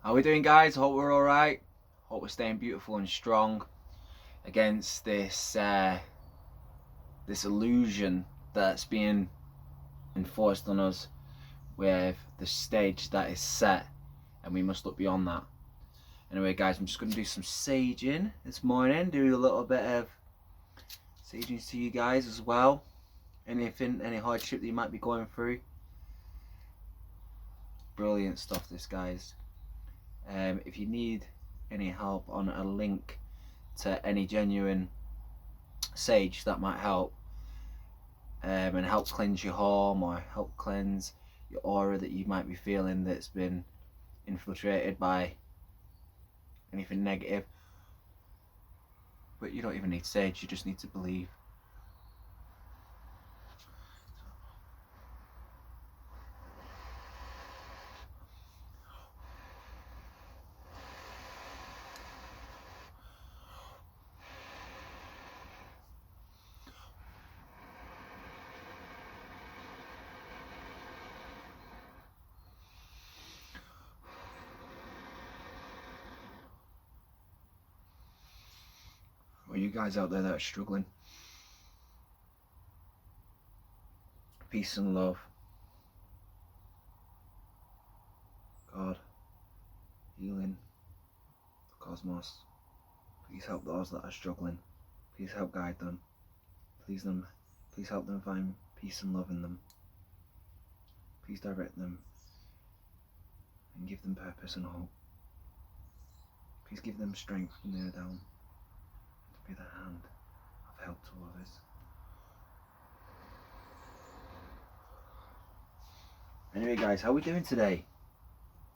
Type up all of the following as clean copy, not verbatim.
How we doing, guys? Hope we're all right. Hope we're staying beautiful and strong against this illusion that's being enforced on us with the stage that is set, and we must look beyond that. Anyway, guys, I'm just going to do some saging this morning. Do a little bit of saging to you guys as well. Any hardship that you might be going through. Brilliant stuff, this, guys. If you need any help on a link to any genuine sage that might help, and help cleanse your home or help cleanse your aura that you might be feeling that's been infiltrated by anything negative. But you don't even need sage, you just need to believe. Or you guys out there that are struggling, peace and love, God, healing, the cosmos. Please help those that are struggling. Please help guide them. Please help them find peace and love in them. Please direct them and give them purpose and hope. Please give them strength when they are down, to be the hand of help to others. Anyway, guys, how are we doing today?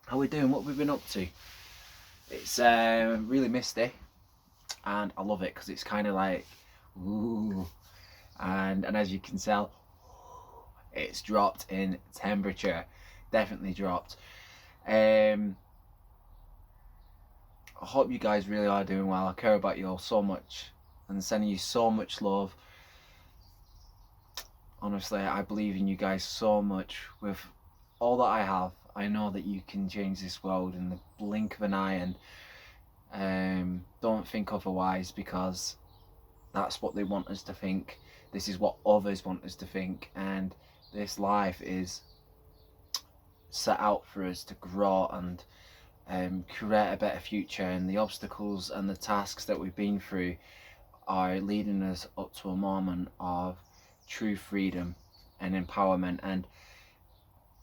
How are we doing? What have we been up to? It's really misty, and I love it because it's kind of like, ooh, and as you can tell, it's dropped in temperature. Definitely dropped. I hope you guys really are doing well. I care about you all so much and sending you so much love. Honestly, I believe in you guys so much. With all that I have, I know that you can change this world in the blink of an eye, and don't think otherwise, because that's what they want us to think. This is what others want us to think, and this life is set out for us to grow and create a better future, and the obstacles and the tasks that we've been through are leading us up to a moment of true freedom and empowerment. And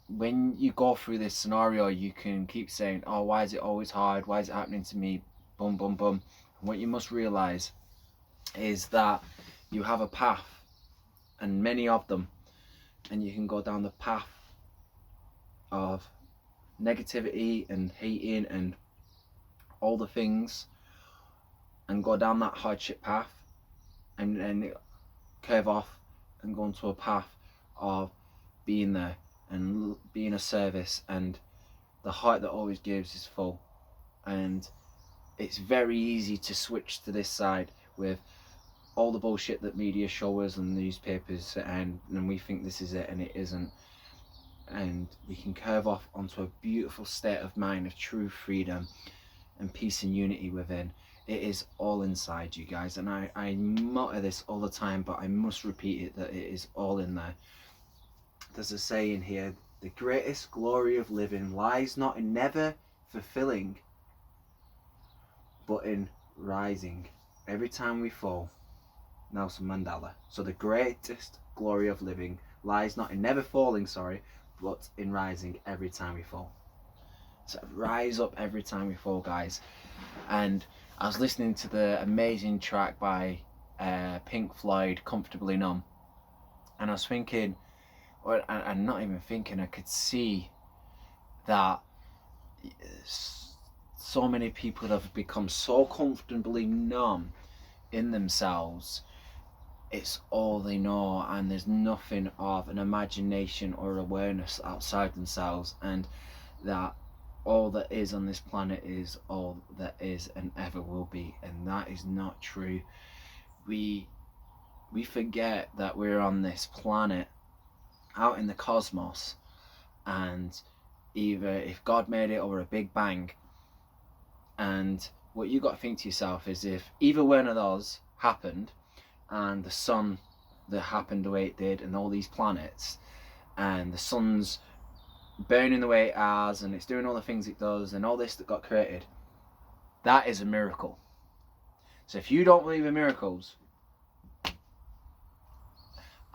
when you go through this scenario, you can keep saying, oh, why is it always hard, why is it happening to me, boom boom boom. And what you must realize is that you have a path, and many of them, and you can go down the path of negativity and hating and all the things, and go down that hardship path, and then curve off and go into a path of being there and being a service, and the heart that always gives is full. And it's very easy to switch to this side with all the bullshit that media show us and newspapers, and we think this is it, and it isn't. And we can curve off onto a beautiful state of mind of true freedom and peace and unity within. It is all inside you guys, and I mutter this all the time, but I must repeat it, that it is all in there. There's a saying here: the greatest glory of living lies not in never fulfilling, but in rising. Every time we fall, Nelson Mandela. So the greatest glory of living lies not in never falling, but in rising every time we fall. So rise up every time we fall, guys. And I was listening to the amazing track by Pink Floyd, Comfortably Numb, and I was thinking, and not even thinking, I could see that so many people have become so comfortably numb in themselves. It's all they know, and there's nothing of an imagination or awareness outside themselves, and that all that is on this planet is all that is and ever will be, and that is not true. We forget that we're on this planet out in the cosmos, and either if God made it or a big bang, And what you got to think to yourself is, if either one of those happened, and the sun that happened the way it did, and all these planets, and the sun's burning the way it has, and it's doing all the things it does, and all this that got created, that is a miracle. So if you don't believe in miracles,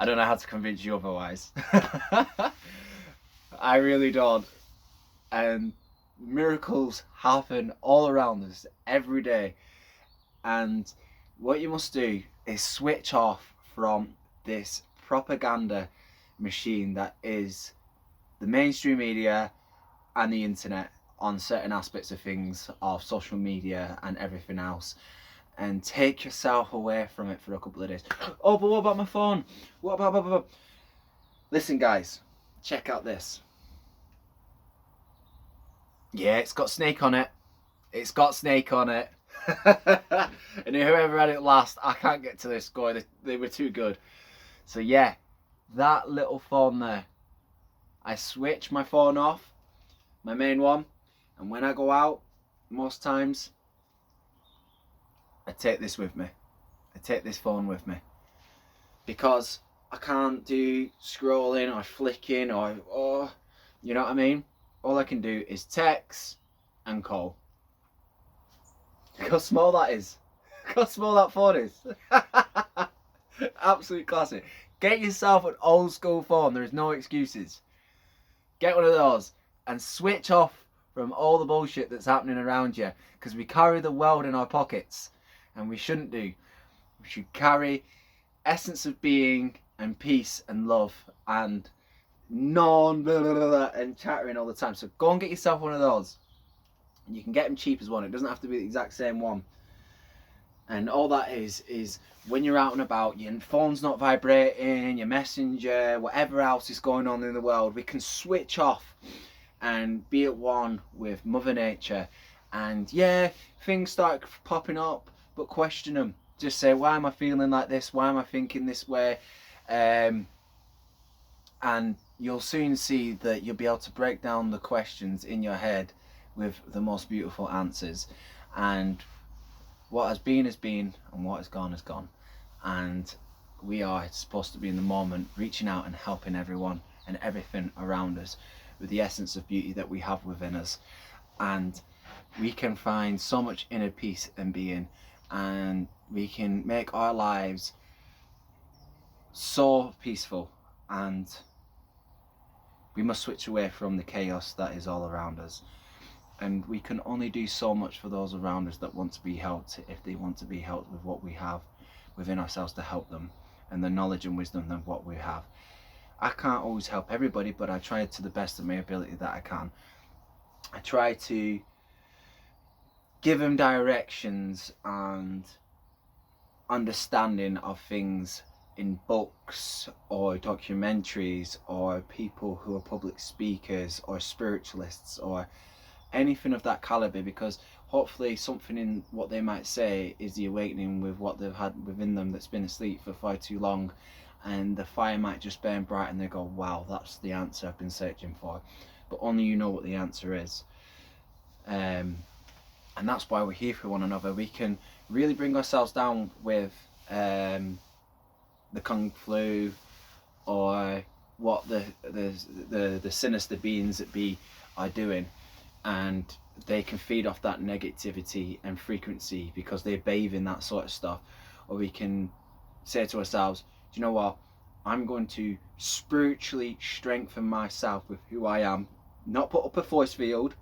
I don't know how to convince you otherwise. I really don't. And miracles happen all around us every day. And what you must do is switch off from this propaganda machine that is the mainstream media and the internet on certain aspects of things, of social media and everything else, and take yourself away from it for a couple of days. Oh, but what about my phone? What about... Listen, guys, check out this. Yeah, it's got snake on it. It's got snake on it. And whoever had it last, I can't get to this score. They were too good. So yeah, that little phone there, I switch my phone off, my main one, and when I go out, most times, I take this with me. I take this phone with me. Because I can't do scrolling or flicking or you know what I mean? All I can do is text and call. Look how small that is. Look how small that phone is. Absolute classic. Get yourself an old school phone. There is no excuses. Get one of those and switch off from all the bullshit that's happening around you, because we carry the world in our pockets, and we shouldn't do. We should carry essence of being and peace and love and and chattering all the time. So go and get yourself one of those. You can get them cheap as one. It doesn't have to be the exact same one. And all that is when you're out and about, your phone's not vibrating, your messenger, whatever else is going on in the world, we can switch off and be at one with Mother Nature. And yeah, things start popping up, but question them. Just say, why am I feeling like this? Why am I thinking this way? And you'll soon see that you'll be able to break down the questions in your head with the most beautiful answers. And what has been, and what has gone, and we are supposed to be in the moment, reaching out and helping everyone and everything around us with the essence of beauty that we have within us. And we can find so much inner peace and being, and we can make our lives so peaceful. And we must switch away from the chaos that is all around us. And we can only do so much for those around us that want to be helped, if they want to be helped with what we have within ourselves to help them, and the knowledge and wisdom of what we have. I can't always help everybody, but I try to the best of my ability that I can. I try to give them directions and understanding of things in books or documentaries, or people who are public speakers or spiritualists or anything of that caliber, because hopefully something in what they might say is the awakening with what they've had within them that's been asleep for far too long, and the fire might just burn bright and they go, wow, that's the answer I've been searching for. But only you know what the answer is. And that's why we're here for one another. We can really bring ourselves down with the kung flu, or what the sinister beings that be are doing, and they can feed off that negativity and frequency because they bathe in that sort of stuff. Or we can say to ourselves, do you know what, I'm going to spiritually strengthen myself with who I am, not put up a force field,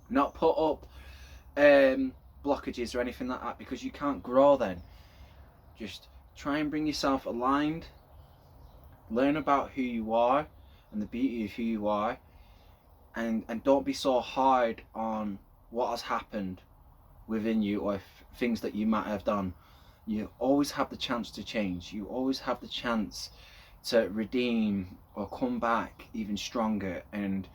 not put up blockages or anything like that, because you can't grow then. Just try and bring yourself aligned, learn about who you are and the beauty of who you are, and don't be so hard on what has happened within you, or things that you might have done. You always have the chance to change. You always have the chance to redeem or come back even stronger, and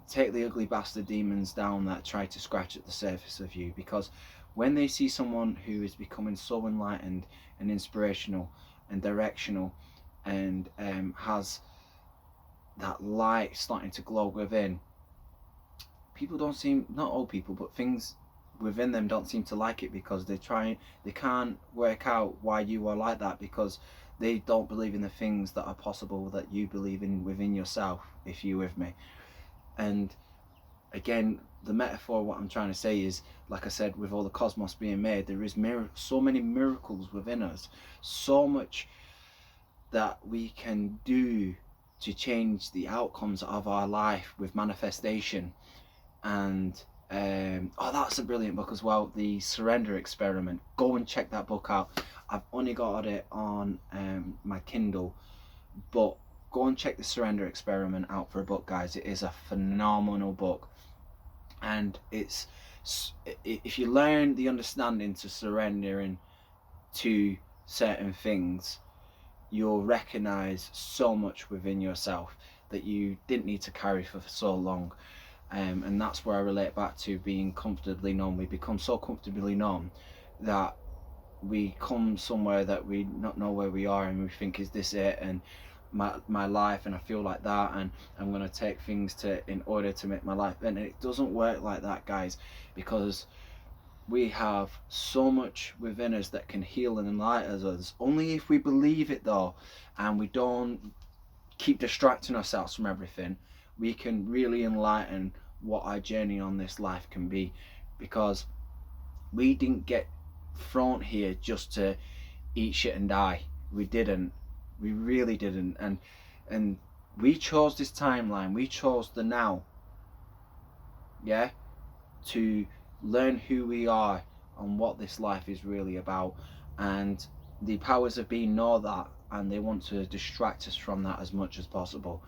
take the ugly bastard demons down that try to scratch at the surface of you. Because when they see someone who is becoming so enlightened and inspirational and directional, and has that light starting to glow within, people don't seem, not all people, but things within them don't seem to like it, because they can't work out why you are like that, because they don't believe in the things that are possible that you believe in within yourself, if you're with me. And again, the metaphor, what I'm trying to say is, like I said, with all the cosmos being made, there is so many miracles within us, so much that we can do to change the outcomes of our life with manifestation. And that's a brilliant book as well, The Surrender Experiment. Go and check that book out. I've only got it on my Kindle, but go and check The Surrender Experiment out for a book, guys. It is a phenomenal book, and it's, if you learn the understanding to surrendering to certain things, you'll recognize so much within yourself that you didn't need to carry for so long. And that's where I relate back to being comfortably numb. We become so comfortably numb that we come somewhere that we not know where we are, and we think, is this it, and my life, and I feel like that, and I'm going to take things in order to make my life. And it doesn't work like that, guys, because we have so much within us that can heal and enlighten us, only if we believe it though, and we don't keep distracting ourselves from everything. We can really enlighten what our journey on this life can be, because we didn't get thrown here just to eat shit and die. We really didn't. And we chose this timeline, we chose the now, yeah, to learn who we are and what this life is really about. And the powers of being know that, and they want to distract us from that as much as possible.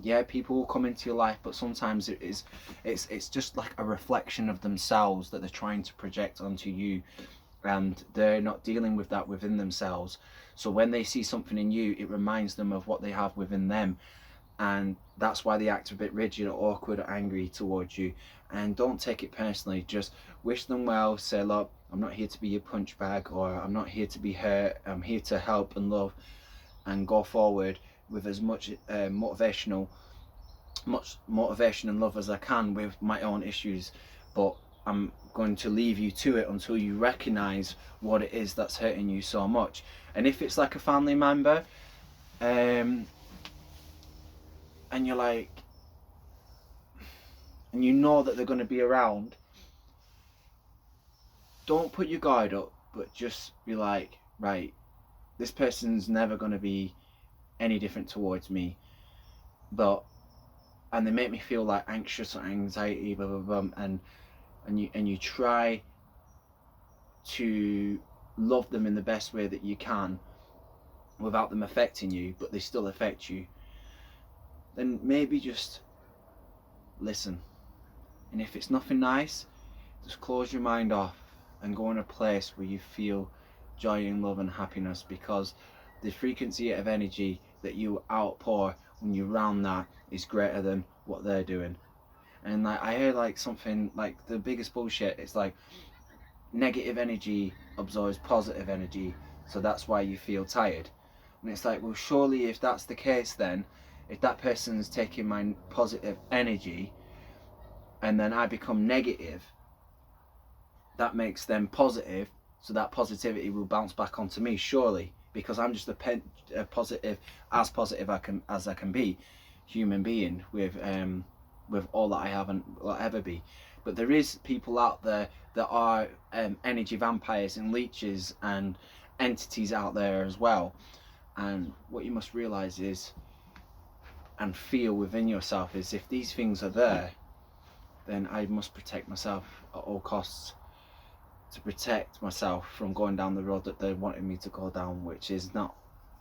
Yeah, people will come into your life, but sometimes it's just like a reflection of themselves that they're trying to project onto you, and they're not dealing with that within themselves. So when they see something in you, it reminds them of what they have within them, and that's why they act a bit rigid or awkward or angry towards you. And don't take it personally, just wish them well, say, look, I'm not here to be your punch bag, or I'm not here to be hurt, I'm here to help and love, and go forward with as much motivation and love as I can with my own issues. But I'm going to leave you to it until you recognize what it is that's hurting you so much. And if it's like a family member, and you're like, and you know that they're going to be around, don't put your guard up, but just be like, right, this person's never going to be any different towards me, and they make me feel like anxious or anxiety, blah blah blah, and you try to love them in the best way that you can without them affecting you, but they still affect you. Then maybe just listen, and if it's nothing nice, just close your mind off and go in a place where you feel joy and love and happiness, because the frequency of energy that you outpour when you're around that is greater than what they're doing. And like, I heard like something like the biggest bullshit, it's like negative energy absorbs positive energy, so that's why you feel tired. And it's like, well, surely if that's the case, then if that person's taking my positive energy and then I become negative, that makes them positive, so that positivity will bounce back onto me, surely, because I'm just a positive as I can be human being with all that I have and will ever be. But there is people out there that are energy vampires and leeches and entities out there as well. And what you must realize is, and feel within yourself, is if these things are there, then I must protect myself at all costs, to protect myself from going down the road that they wanted me to go down, which is not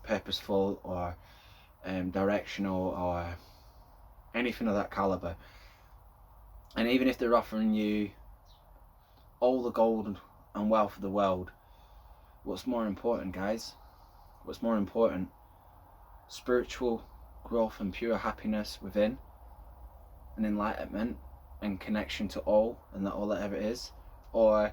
purposeful or directional or anything of that caliber. And even if they're offering you all the gold and wealth of the world, what's more important, guys? What's more important? Spiritual growth and pure happiness within, and enlightenment and connection to all, and that all that ever is, or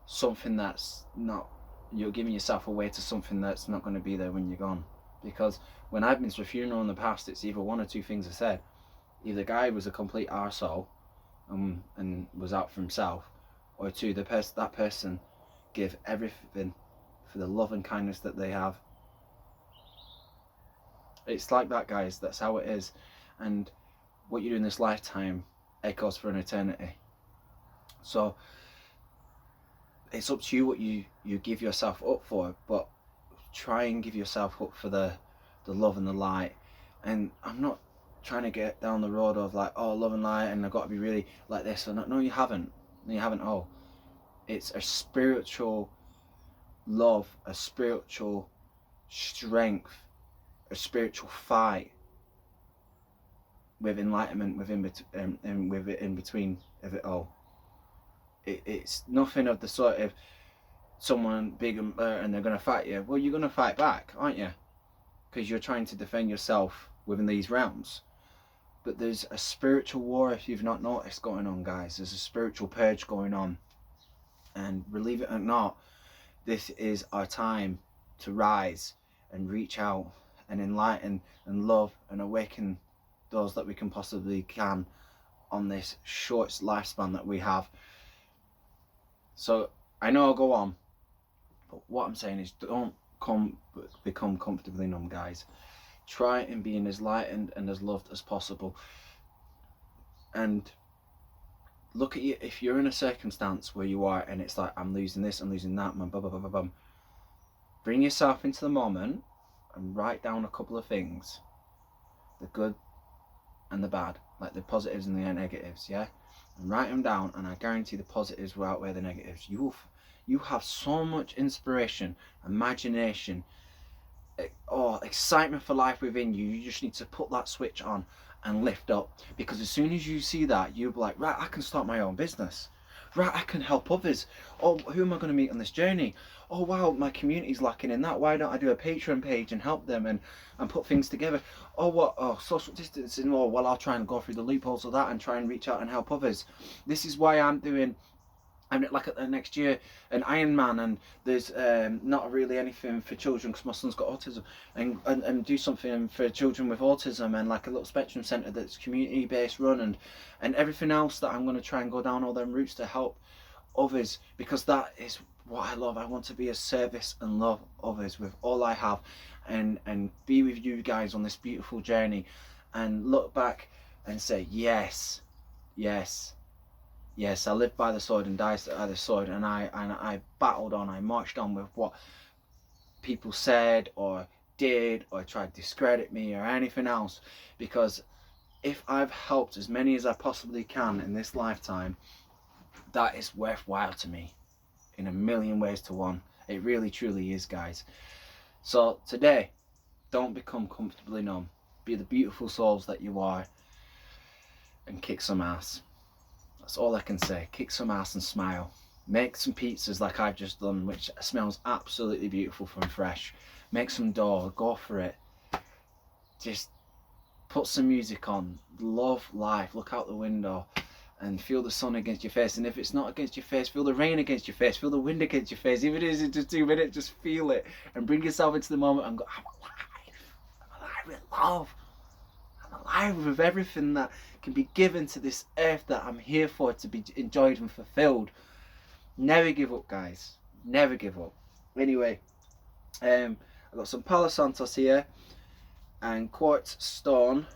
something that's not, you're giving yourself away to something that's not going to be there when you're gone. Because when I've been to a funeral in the past, it's either one or two things I said. Either the guy was a complete arsehole, and was out for himself, or two, that person give everything for the love and kindness that they have. It's like that, guys. That's how it is. And what you do in this lifetime echoes for an eternity. So it's up to you what you give yourself up for, but try and give yourself up for the love and the light. And I'm not trying to get down the road of like, oh, love and light, and I've got to be really like this. No, you haven't. No, you haven't. Oh, it's a spiritual love, a spiritual strength, a spiritual fight with enlightenment in between of it all. It's nothing of the sort of someone big and they're going to fight you. Well, you're going to fight back, aren't you? Because you're trying to defend yourself within these realms. But there's a spiritual war, if you've not noticed, going on, guys. There's a spiritual purge going on. And believe it or not, this is our time to rise and reach out and enlighten and love and awaken those that we can possibly can on this short lifespan that we have. So I know I'll go on, but what I'm saying is don't become comfortably numb, guys. Try and be as lightened and as loved as possible. And look at you, if you're in a circumstance where you are and it's like, I'm losing this, I'm losing that, man, blah, blah, blah, blah, blah. Bring yourself into the moment and write down a couple of things, the good and the bad, like the positives and the negatives, yeah? And write them down, and I guarantee the positives will outweigh the negatives. You have so much inspiration, imagination, excitement for life within you. You just need to put that switch on and lift up, because as soon as you see that, you'll be like, right, I can start my own business. Right, I can help others. Oh, who am I going to meet on this journey? Oh wow, my community's lacking in that. Why don't I do a Patreon page and help them and put things together? Oh, what? Oh, social distancing. Oh, well, I'll try and go through the loopholes of that and try and reach out and help others. This is why I'm doing, like next year, an Ironman, and there's not really anything for children because my son's got autism, and do something for children with autism, and like a little spectrum centre that's community based run, and everything else that I'm going to try and go down all them routes to help others, because that is what I love. I want to be a service and love others with all I have, and be with you guys on this beautiful journey, and look back and say, yes, I lived by the sword and died by the sword, and I battled on, I marched on with what people said or did or tried to discredit me or anything else, because if I've helped as many as I possibly can in this lifetime, that is worthwhile to me in a million ways to one. It really truly is, guys. So today, don't become comfortably numb. Be the beautiful souls that you are, and kick some ass. That's all I can say. Kick some ass and smile. Make some pizzas like I've just done, which smells absolutely beautiful from fresh. Make some dough, go for it. Just put some music on. Love life. Look out the window and feel the sun against your face. And if it's not against your face, feel the rain against your face. Feel the wind against your face. If it is in just 2 minutes, just feel it. And bring yourself into the moment and go, I'm alive. I'm alive with love. I'm alive with everything that can be given to this earth that I'm here for, to be enjoyed and fulfilled. Never give up, guys. Never give up. Anyway, I've got some Palo Santos here and quartz stone.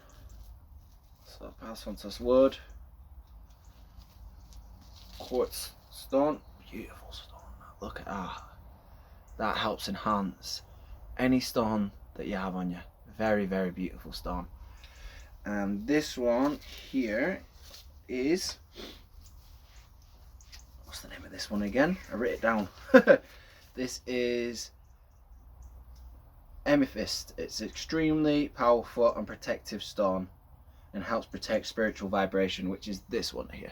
So Palo Santos wood, quartz stone, beautiful stone. Look at that. That helps enhance any stone that you have on you. Very, very beautiful stone. And this one here is, what's the name of this one again? I wrote it down. This is amethyst. It's extremely powerful and protective stone, and helps protect spiritual vibration, which is this one here.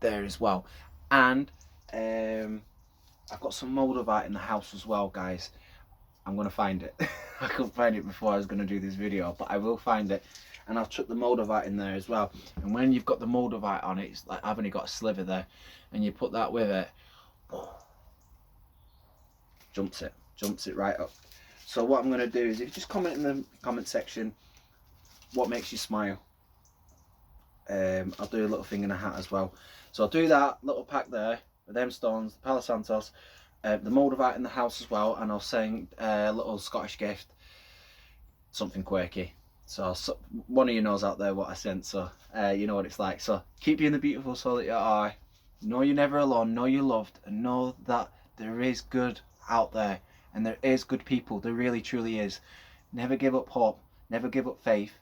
There as well. And I've got some moldavite in the house as well, guys. I'm going to find it. I couldn't find it before I was going to do this video, but I will find it. And I've chucked the moldavite in there as well. And when you've got the moldavite on it, it's like I've only got a sliver there, and you put that with it, oh, jumps it right up. So what I'm going to do is, if you just comment in the comment section what makes you smile, I'll do a little thing in a hat as well. So I'll do that little pack there with them stones, the Palo Santos, the Moldavite in the house as well, and I'll sing a little Scottish gift, something quirky. So one of you knows out there what I sent, so you know what it's like. So keep being the beautiful soul that you are. Know you're never alone, know you're loved, and know that there is good out there, and there is good people, there really truly is. Never give up hope, never give up faith,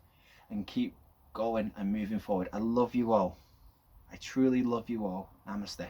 and keep going and moving forward. I love you all. I truly love you all. Namaste.